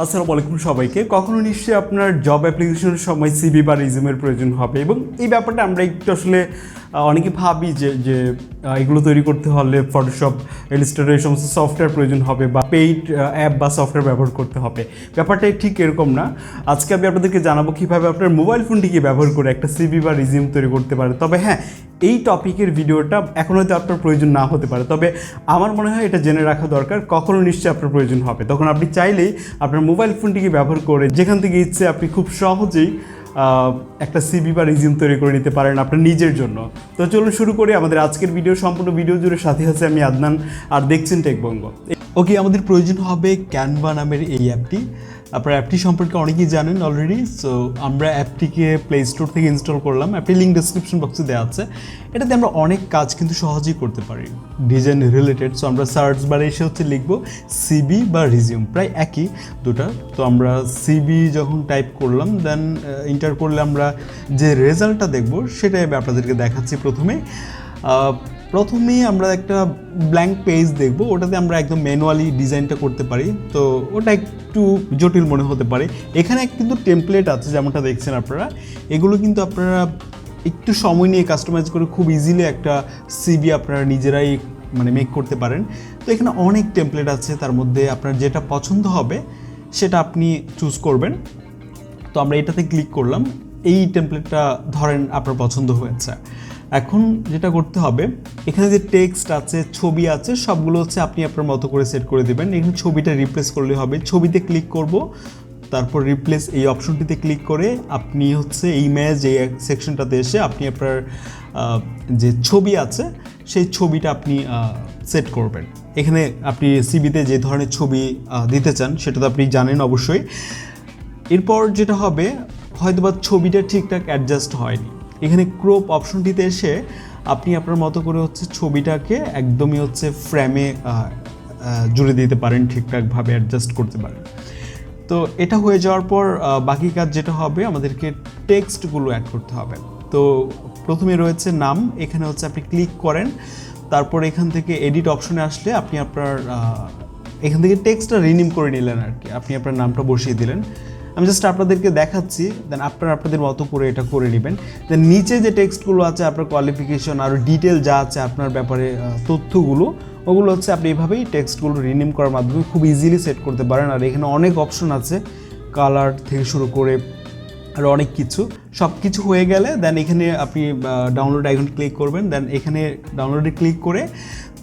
আসসালামু আলাইকুম সবাইকে। কখনো নিশ্চয়ই আপনার জব অ্যাপ্লিকেশনের সময় সিভি বা রিজিউমের প্রয়োজন হবে এবং এই ব্যাপারটা আমরা একটু আসলে অনেকে ভাবি যে এগুলো তৈরি করতে হলে ফটোশপ, ইলাস্ট্রেটর এই সমস্ত সফটওয়্যার প্রয়োজন হবে বা পেইড অ্যাপ বা সফটওয়্যার ব্যবহার করতে হবে। ব্যাপারটা ঠিক এরকম না। আজকে আমি আপনাদেরকে জানাবো কীভাবে আপনার মোবাইল ফোনটিকে ব্যবহার করে একটা সিভি বা রিজিউম তৈরি করতে পারে। তবে হ্যাঁ, এই টপিকের ভিডিওটা এখন হয়তো আপনার প্রয়োজন না হতে পারে, তবে আমার মনে হয় এটা জেনে রাখা দরকার। কখনো নিশ্চয়ই আপনার প্রয়োজন হবে, তখন আপনি চাইলেই আপনার মোবাইল ফোনটিকে ব্যবহার করে যেখান থেকে ইচ্ছে আপনি খুব সহজেই একটা সিভি বা রিজিউম তৈরি করে নিতে পারেন আপনার নিজের জন্য। তো চলুন শুরু করি আমাদের আজকের ভিডিও। সম্পূর্ণ ভিডিও জুড়ে সাথে আছে আমি আদনান, আর দেখছেন টেকবঙ্গ। ওকে, আমাদের প্রয়োজন হবে ক্যানভা নামের এই অ্যাপটি। আপনারা অ্যাপটি সম্পর্কে অনেকেই জানেন অলরেডি। সো আমরা অ্যাপটিকে প্লে স্টোর থেকে ইনস্টল করলাম। অ্যাপটির লিঙ্ক ডেসক্রিপশন বক্সে দেওয়া আছে। এটাতে আমরা অনেক কাজ কিন্তু সহজেই করতে পারি ডিজাইন রিলেটেড। সো আমরা সার্চ বারে এসে লিখবো সিবি বা রিজিউম, প্রায় একই দুটা। তো আমরা সিবি যখন টাইপ করলাম, দেন এন্টার করলে আমরা যে রেজাল্টটা দেখবো সেটাই আমি আপনাদেরকে দেখাচ্ছি। প্রথমেই আমরা একটা ব্ল্যাঙ্ক পেজ দেখব, ওটাতে আমরা একদম ম্যানুয়ালি ডিজাইনটা করতে পারি। তো ওটা একটু জটিল মনে হতে পারে। এখানে কিন্তু টেমপ্লেট আছে যেমনটা দেখছেন আপনারা। এগুলো কিন্তু আপনারা একটু সময় নিয়ে কাস্টমাইজ করে খুব ইজিলি একটা সিভি আপনারা নিজেরাই মেক করতে পারেন। তো এখানে অনেক টেমপ্লেট আছে, তার মধ্যে আপনার যেটা পছন্দ হবে সেটা আপনি চুজ করবেন। তো আমরা এটাতে ক্লিক করলাম। এই টেমপ্লেটটা ধরেন আপনার পছন্দ হয়েছে। এখন যেটা করতে হবে, এখানে যে টেক্সট আছে, ছবি আছে, সবগুলো আপনি আপনার মতো করে সেট করে দেবেন। এখানে ছবিটা রিপ্লেস করলে হবে। ছবিতে ক্লিক করব, তারপর রিপ্লেস এই অপশনটিতে ক্লিক করে আপনি ইমেজ এই সেকশনটাতে এসে আপনি আপনার যে ছবি আছে সেই ছবিটা আপনি সেট করবেন। এখানে আপনি সিভিতে যে ধরনের ছবি দিতে চান সেটা তো আপনি জানেন অবশ্যই। এরপর যেটা হবে, হয়তোবা ছবিটা ঠিকঠাক অ্যাডজাস্ট হয়নি, এখানে ক্রপ অপশনটিতে এসে আপনি আপনার মতো করে ছবিটাকে একদমই ফ্রেমে জুড়ে দিতে পারেন, ঠিকঠাকভাবে অ্যাডজাস্ট করতে পারেন। তো এটা হয়ে যাওয়ার পর বাকি কাজ যেটা হবে, আমাদেরকে টেক্সটগুলো অ্যাড করতে হবে। তো প্রথমে রয়েছে নাম, এখানে আপনি ক্লিক করেন। তারপর এখান থেকে এডিট অপশনে আসলে আপনি আপনার এখান থেকে টেক্সটটা রিনেম করে নিলেন আর কি। আপনি আপনার নামটা বসিয়ে দিলেন। আমি জাস্ট আপনাদেরকে দেখাচ্ছি, দেন আপনাদের মতো করে এটা করে নেবেন। দেন নিচে যে টেক্সটগুলো আছে, আপনার কোয়ালিফিকেশন আর ডিটেল যা আছে আপনার ব্যাপারে তথ্যগুলো, ওগুলো আপনি এইভাবেই টেক্সটগুলো রিনেম করার মাধ্যমে খুব ইজিলি সেট করতে পারেন। আর এখানে অনেক অপশন আছে, কালার থেকে শুরু করে আর অনেক কিছু। সব কিছু হয়ে গেলে দেন এখানে আপনি ডাউনলোড আইকন ক্লিক করবেন। দেন এখানে ডাউনলোডে ক্লিক করে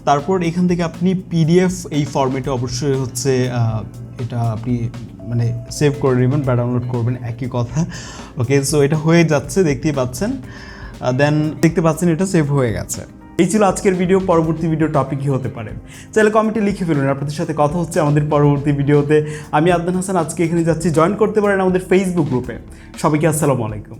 তারপর এখান থেকে আপনি পিডিএফ এই ফরম্যাটে অবশ্যই এটা আপনি সেভ করে নেবেন বা ডাউনলোড করবেন, একই কথা। ওকে, সো এটা হয়ে যাচ্ছে, দেখতেই পাচ্ছেন। দেন দেখতে পাচ্ছেন এটা সেভ হয়ে গেছে। এই ছিল আজকের ভিডিও। পরবর্তী ভিডিও টপিক কী হতে পারে চাইলে কমেন্টে লিখে ফেলুন। আপনাদের সাথে কথা হচ্ছে আমাদের পরবর্তী ভিডিওতে। আমি আদনান হাসান, আজকে এখানে যাচ্ছি। জয়েন করতে পারেন আমাদের ফেসবুক গ্রুপে। সবাইকে আসসালামু আলাইকুম।